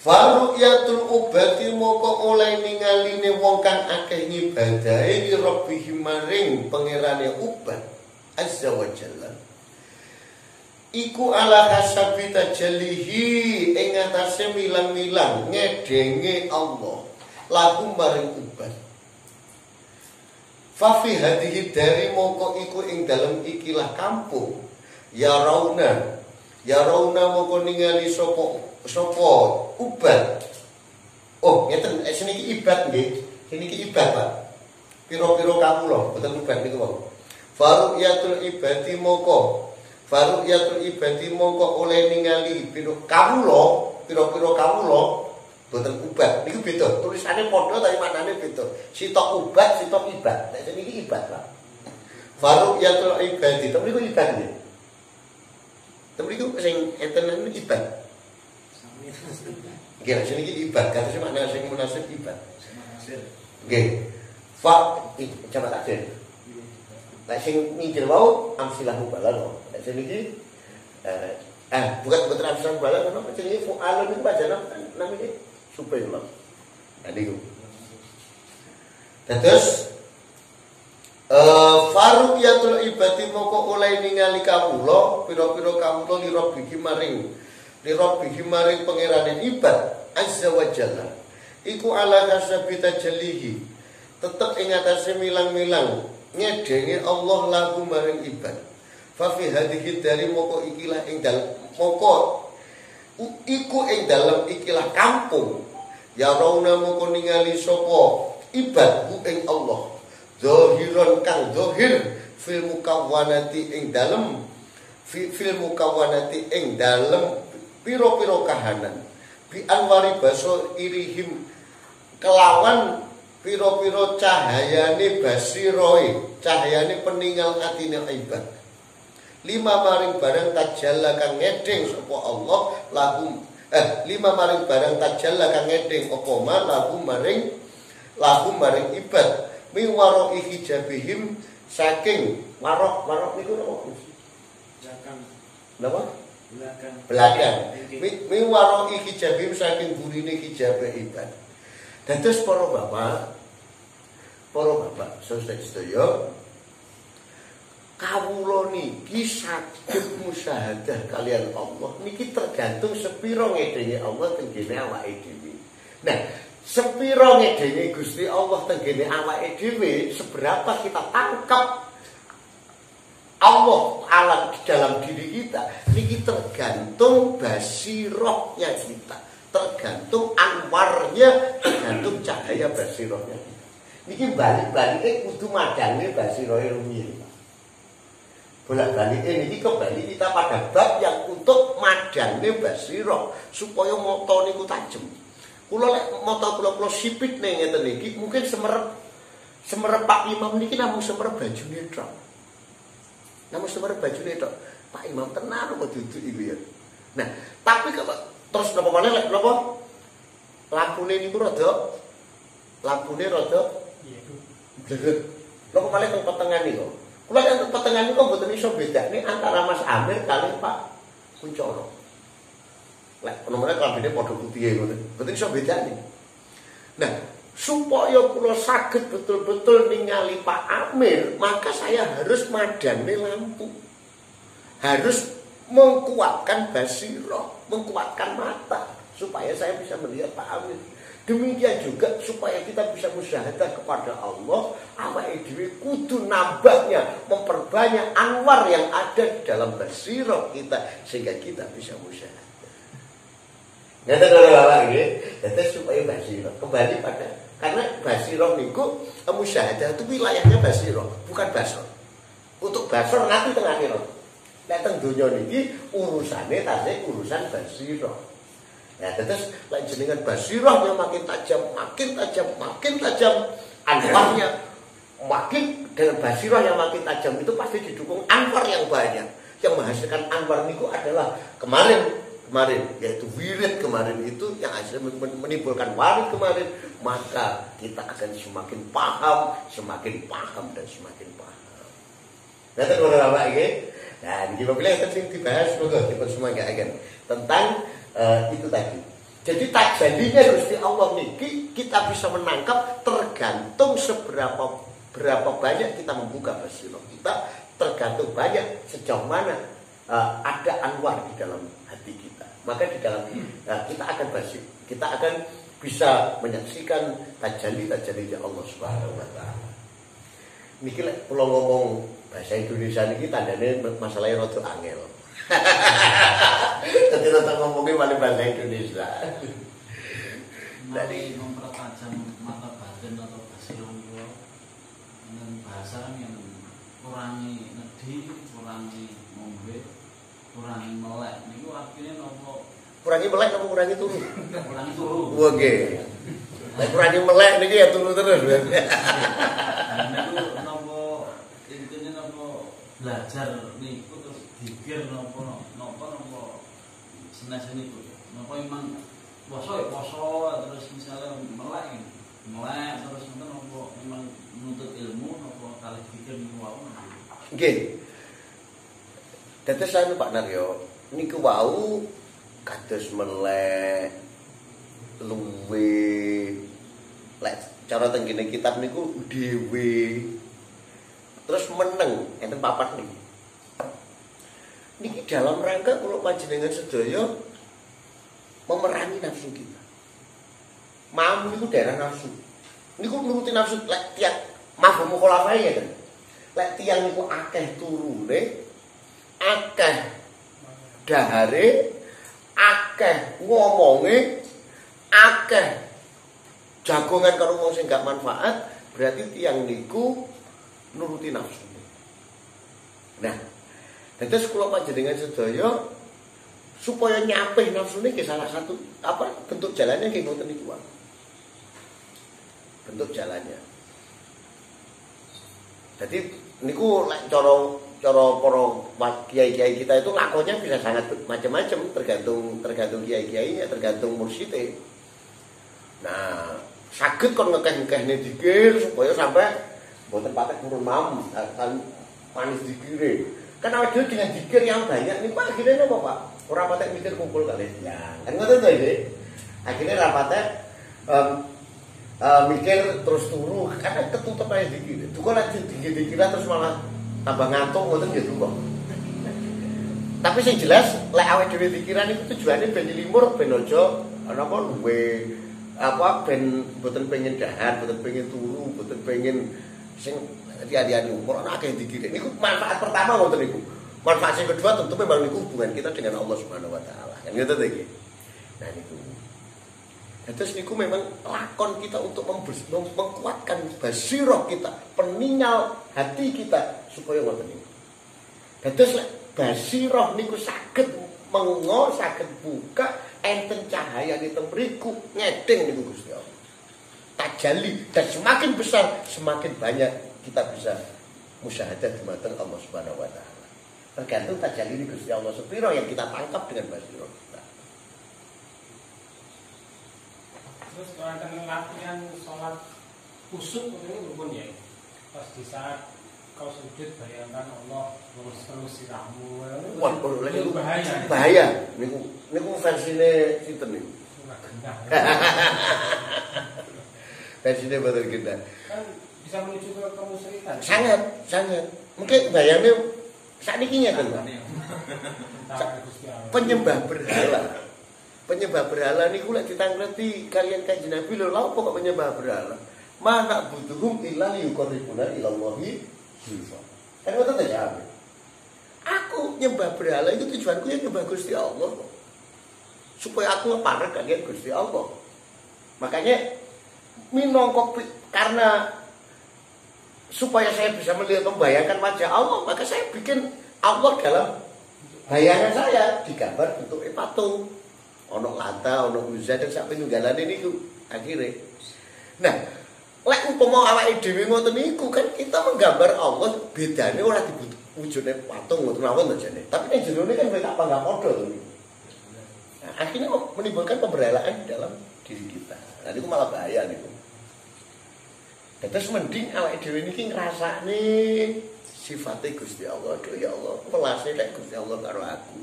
faru'yatul ubati moko oleh ningaline wong kang akeh ngibadahe li rabbih maring pangerane ubat azza wa jalla. Iku ala hasabi tajallihi ing atase milang-milang ngedenge Allah lagu maring ubat. Fa fi hadhihi dari moko iku ing dalem ikilah kampung ya rauna moko ningali sapa ubat. Oh ngeten seniki ibad nggih. Seniki ibad Pak. Piro-piro kawula boten ubat niku wae. Faru'yatul ibadi moko oleh ningali piro kawula boten ubat niku beda tulisane padha tapi maknane beda sitok ubat sitok ibad nek niki ibad Pak faru'yatul ibadi tapi niku ibad nggih tapi niku sing enten ibad nggih nek niki ibad kata sing maknane sing munasib ibad nggih coba takdir nek sing mikir wau amsilahu balagh nek sing iki bukan amsilahu balagh ana jenenge fu'alun niku bacana namanya supaya niku. Terus faruqiyatul ibadi moko oleh ningali kawula pira-pira kawula li rabbihi maring pangerane ibad azza wa jalla. Iku ala kasabi tajallihi tetep ing atase milang-milang ngedenge Allah lagu maring ibad. Fa fi hadhihi dari moko ikilah ing dalem moko iku ing dalem ikilah kampung ya rauna moko ningali sapa ibad ing Allah zahiron kang zahir fil mukawwanati ing dalem pira-pira kahanan bi anwari baso irihim kelawan pira-pira cahayane basiroe cahayane peninggal atine ibad lima maring barang tajalla kang ngedeng sapa Allah lima maring barang tajalla kang ngedeng apa ma lahum maring ibad mi waro hijabihim saking warok niku napa? Napa? belakang. Mi waro iki jabe saking burine iki jabe iban. Dados para bapak sedaya kawula niki saged musyahadah kalian Allah niki tergantung sepira ngedenge Allah tenggene awake dhewe. Nah, sepira ngedenge Gusti Allah tenggene awake dhewe, seberapa kita tangkap Allah alam di dalam diri kita, niki tergantung basirohnya kita, tergantung anwarnya, tergantung cahaya basirohnya kita. Niki balik-baliknya kudu madange basirohe rumiyin. Bolak-balik ini kembali kita pada bab yang untuk madange basiroh supaya mata niku tajem. Kula lek mata kula sipit ning ngeten iki mungkin semerep Pak Imam niki namung semerep bajune tok. Namun semerep bajune tok. Pak Imam tenan apa duduk iki ya. Nah, tapi kalau terus napa maneh lek napa lampune niku rada bleget. Napa maneh teng petengan niku. Kula yang pertengahan itu mboten iso bedakne antara Mas Amir kali Pak Kuncoro. Lek nomornya klambine padha putih ngoten. Mboten iso bedakne. Nah, supaya kula saged betul-betul ningali Pak Amir, maka saya harus madane lampu. Harus mengkuatkan basirah, mengkuatkan mata supaya saya bisa melihat Pak Amir. Demikian juga supaya kita bisa musyahadah kepada Allah, awake dhewe kudu nambahnya, memperbanyak anwar yang ada di dalam basirah kita sehingga kita bisa musyahadah. Ngeten lho Bapak nggih. Dadi supaya basirah kembali pada karena basirah niku musyahadah itu wilayahnya basirah, bukan basor. Untuk basor nanti teng akhirat. Nek teng donya niki urusane tasih urusan basirah. Ya, terus jenengan basirahnya makin tajam, anwarnya makin dengan basirah yang makin tajam itu pasti didukung anwar yang banyak. Yang menghasilkan anwar niku adalah kemarin yaitu wirid kemarin itu yang hasil menimbulkan warid kemarin, maka kita akan semakin paham dan semakin paham. Nanti kalau Bapak ini, nah di Bapak yang sering dibahas, semoga kita semua akan tentang itu tadi. Jadi tajalinya Gusti Allah niki kita bisa menangkap tergantung berapa banyak kita membuka basirah kita, tergantung banyak sejauh mana ada anwar di dalam hati kita. Maka di dalam kita akan kita akan bisa menyaksikan tajalli-tajallinya Allah Subhanahu wa taala. Niki lek kula ngomong bahasa Indonesia niki tandane masalahnya rada angel. Jadi rata ngomongin paling bahasa Indonesia. Dari mempertajam mata batin atau basirah dengan bahasa yang kurangi nedi, kurangi ngombe, kurangi melek. Niku artinya nopo? Kurangi melek atau kurangi turu? Kurangi turu. Oke. Kurangi melek niki ya turu terus. Niku nopo intinya nopo belajar niku terus dikir nopo senes niku. Nopo emang poso terus misalnya melek terus ngoten nopo emang menuntut ilmu nopo kalih dikir niku wau. Nggih. Dados saya Pak Naryo niku wau kados melek luwe lek cara teng kene kitab niku dhewe terus meneng enten papat niki. Niki dalam rangka kula panjenengan sedaya memerangi nafsu kita. Mau niku daerah nafsu. Niku nuruti nafsu lek tiang mafhum mukhalafah ya kan. Lek tiang niku akeh turune, akeh dahare, akeh ngomonge, akeh jagongan karo wong sing gak manfaat, berarti tiang niku nuruti nafsu. Nah, terus kula panjenengan sedaya supaya nyapih nafsu niki salah satu bentuk jalannya nggih ngoten niku. Bentuk jalannya. Jadi niku lek cara para kiai-kiai kita itu lakonnya bisa sangat macam-macam tergantung kiai-kiainya, tergantung mursyide. Nah, saged kon ngekeh-ngekehne dikir supaya sampai mboten patek purun mam, manis dikire. Karena dia dengan zikir yang banyak nih Pak, akhirnya apa Pak? ora patek mikir kumpul kali ya. Kan ngoten to iki. Akhirnya ra patek mikir terus turu karena ketutup aja dikit. Itu kok lagi dikira terus malah tambah ngantuk ngoten gitu kok. Tapi sing jelas lek awake dhewe pikiran iku tujuane ben limur ben aja napa duwe apa ben mboten pengen dahar, mboten pengen turu, mboten pengen sing ati-ati umur ana akeh dikira. Niku manfaat pertama ngoten niku. Manfaat yang kedua tentu memang niku hubungan kita dengan Allah Subhanahu wa taala. Kan ngoten to iki. Nah niku. Terus niku memang lakon kita untuk menguatkan basirah kita, peningal hati kita supaya ngoten niku. Terus basirah niku saged mengo, saged buka enten cahaya di temriku ngedeng niku Gusti Allah. Tajalli dan semakin besar semakin banyak kita bisa musyahadah dumateng Allah Subhanahu wa taala. Tergantung tajalli Gusti Allah sepiro yang kita tangkap dengan basirah kita. Terus kalau ada latihan sholat kusuk itu rukun ya. Pas di saat kau sujud bayangkan Allah terus sirahmu. Wah, itu bahaya. Bahaya. Niku versine sinten niku? Ora gendah. Versine betul gendah. Kan bisa menuju ke kemusyrikan. Sangat. Mungkin bayangnya sakniki ngeten. Penyembah berhala niku lek ditangkleti kalian Kanjeng Nabi lho, lha kok penyembah berhala? Mana butuhum illa yuqarribuna ila Allahi zulfa. Kan ngoten ta jawab. Aku nyembah berhala itu tujuanku ya nyembah Gusti Allah. Supaya aku parek kalian Gusti Allah. Makanya minangka karena supaya saya bisa melihat membayangkan wajah Allah, maka saya bikin Allah dalam bayangan saya digambar bentuk patung. Ono Lata, ono Uzza dan sampai nunggalane niku akhirnya. Nah, lek umpama awake dhewe ngoten niku kan kita menggambar Allah bedane ora dibutuh wujudnya patung ngoten mawon to jane. Tapi nek jerone kan wis apa enggak padha to niku. Nah, akhirnya menimbulkan pemberhalaan di dalam diri kita. Nah, niku malah bahaya niku. Terus mending awake dhewe niki ngrasakne sifate Gusti Allah. Aduh ya Allah, welase lek Gusti Allah karo aku.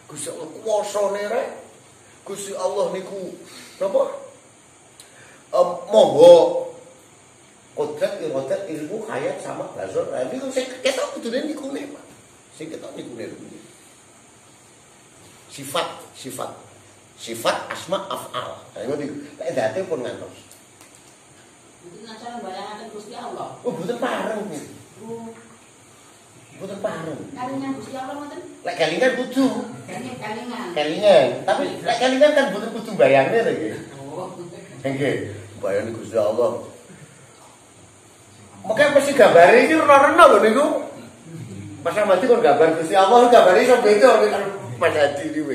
Gusti Allah kuwasane rek. Gusti Allah niku napa? Moho kodrat ilmu hayat sama basar. Nah, niku sing ketok kudune niku nek. Sing ketok niku nek. Sifat asma af'al. Nah, ngono niku. Lek date pun ngantos. Mungkin acara bayangan Gusti Allah. Oh, mboten pareng, Bu. Mboten pareng. Kalingan Gusti Allah mboten? Lek kalingan kudu. Kalingan. Tapi lek kalingan kan mboten kudu bayangne to nggih. Oh. Nggih, bayane Gusti Allah. Maka mesti gambare iki rena-rena lho niku. Pas mati kon gambar Gusti Allah, gambare iso beda karo Mas Hadi niku.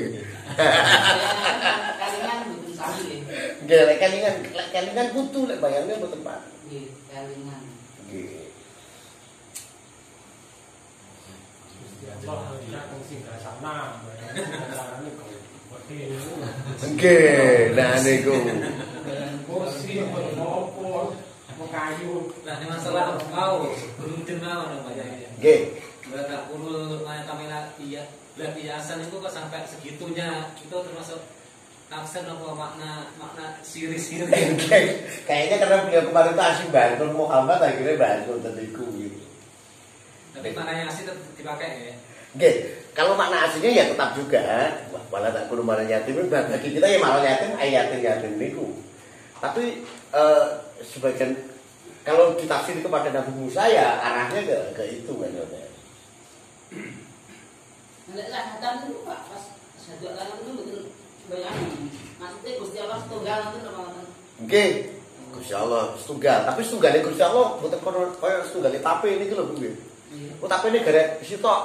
Kalingan mboten sami nggih. Nggih, lek kalingan kudu lek bayangne mboten pareng. Nggih, kalingan. Nggih. Nggih, nah niku. Kursi opo kayu. Nah, ini masalah mau berunding mawon Pak ya. Nggih. Berarti ulul kamera iya, hiasan itu kok sampai segitunya itu termasuk tafsir apa makna siri-siri. Kayaknya karena beliau kemarin itu asing bantu Muhammad akhirnya bantu tentuku gitu. Tapi maknanya asli tetap dipakai ya. Oke, kalau makna aslinya ya tetap juga. Malah tak kudu malah yatim bagi kita ya malah yatim niku. Tapi sebagian kalau ditafsir kepada Nabi Musa ya arahnya ke itu kan ya. Nek lahatan itu Pak, pas sadok lan itu betul bayangan. Maksudnya Gusti Allah setunggal ngoten apa ngoten? Nggih. Gusti Allah setunggal, tapi setunggalnya Gusti Allah boten koyo setunggalnya tape niki lho Bu nggih. Oh tape ini garek sitok.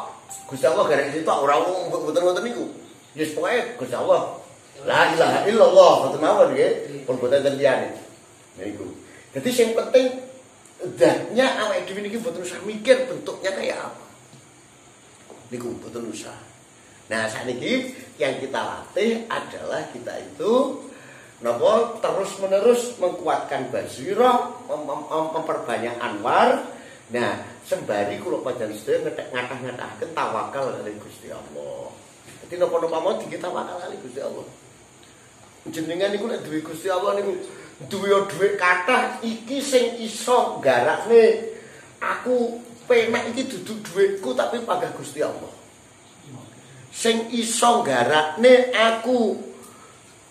Gusti Allah garek sitok ora mboten ngoten niku. Ya pokoke Gusti Allah. La ilaha illallah boten mawon nggih. Pun boten liyane. Niku. Jadi sing penting zatnya awake dhewe niki mboten usah mikir bentuknya kayak apa. Niku mboten usah. Nah, saat ini yang kita latih adalah kita itu napa terus-menerus mengkuatkan basirah, memperbanyak anwar. Nah, sembari kula panjenengan sedaya ngathah-ngathahaken tawakal kali Gusti Allah. Dadi napa-napa mau dikitawakal kali Gusti Allah. Jenengan niku nek duwe Gusti Allah niku duwe dhuwit kathah iki sing iso garakne aku penak iki dudu dhuwitku tapi panggah Gusti Allah. Sing iso garakne aku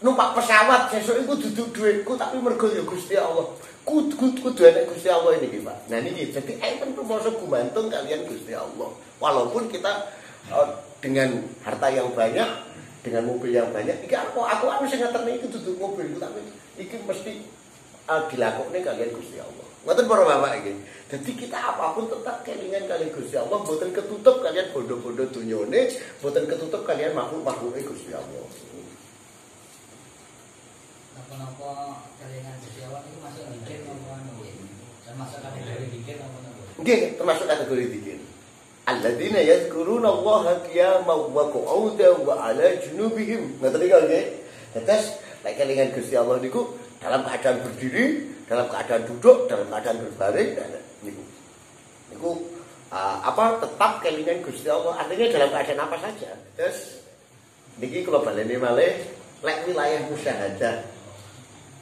numpak pesawat sesuk iku dudu dhuwitku tapi mergo ya Gusti Allah. Kudu enek Gusti Allah ini Pak. Nah niki jadi enten termasuk gumantung kalian Gusti Allah. Walaupun kita dengan harta yang banyak, dengan mobil yang banyak, iki aku sing ngeterne iki dudu mobil tapi iki mesti dilakokne kalian Gusti Allah. Ngoten para Bapak iki. Jadi kita apapun tetap kelingan kalian Gusti Allah, mboten ketutup kalian bondo-bondo dunyane, mboten ketutup kalian makhluk-makhluke Gusti Allah. Napa kelingan Gusti Allah itu masuk dikir napa nggih? Termasuk kategori dikir napa napa? Nggih, termasuk kategori dikir. Alladzina yadhkuruna Allaha qiyaman wa qu'udan wa 'ala junubihim. Ngoten iki nggih. Tetes lek kelingan Gusti Allah niku dalam keadaan berdiri, dalam keadaan duduk, dalam keadaan berbaring niku. Niku tetap kelingan Gusti Allah artinya dalam keadaan apa saja. Terus niki kula baleni malih lek wilayah musyahadah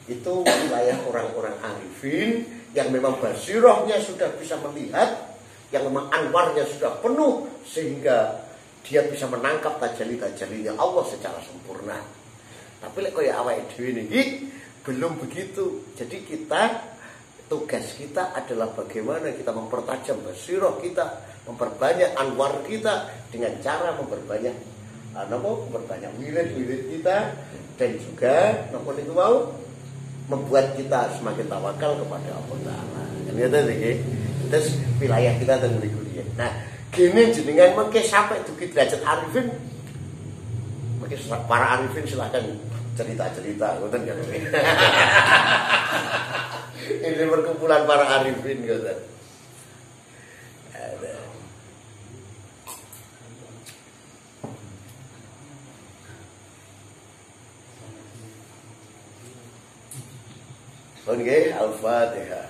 itu wilayah orang-orang arifin yang memang basirohnya sudah bisa melihat, yang memang anwarnya sudah penuh sehingga dia bisa menangkap tajalli-tajallinya Allah secara sempurna. Tapi lek kaya awake dhewe niki belum begitu. Jadi tugas kita adalah bagaimana kita mempertajam basiroh kita, memperbanyak anwar kita dengan cara memperbanyak wirid kita dan juga napa niku mau membuat kita semakin tawakal kepada Allah Taala. Kan ya tadi terus wilayah kita dan berikutnya. Nah, gini jenengan mengke sampai dugi derajat arifin. Mungkin para arifin silakan cerita-cerita ngoten kan. Ini perkumpulan para arifin ngoten. Ada. Oke, Al-Fatihah.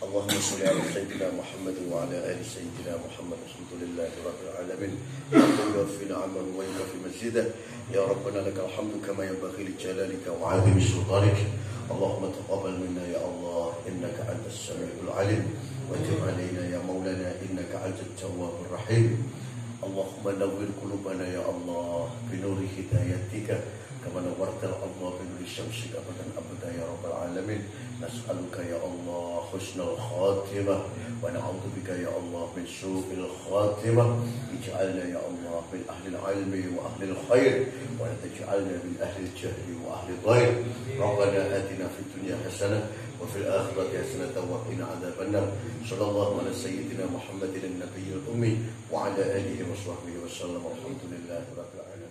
Allahumma shalli ala sayyidina Muhammad wa ala ali sayyidina Muhammad. Alhamdulillahi rabbil alamin. Alhamdulillah amman wa yakfi masjidah. Ya Rabbana lakal hamdu kama yanbaghi li jalalika wa 'azimi sultanik. Allahumma taqabbal minna ya Allah innaka antas samiul alim. وتب علينا يا مولانا إنك أنت التواب الرحيم. اللهم نور قلوبنا يا الله بنور هدايتك كما نورت الله بنور شمسك أبدا يا رب العالمين. نسألك يا الله حسن الخاتمة ونعوذ بك يا الله من سوء الخاتمة. اجعلنا يا الله من أهل العلم وأهل الخير ولا تجعلنا من أهل الجهل وأهل الضير. ربنا آتنا في الدنيا حسنة وفي الآخرة حسنة وقنا عذاب النار. صلى الله على سيدنا محمد النبي الأمي وعلى آله وصحبه وسلم. والحمد لله رب العالمين.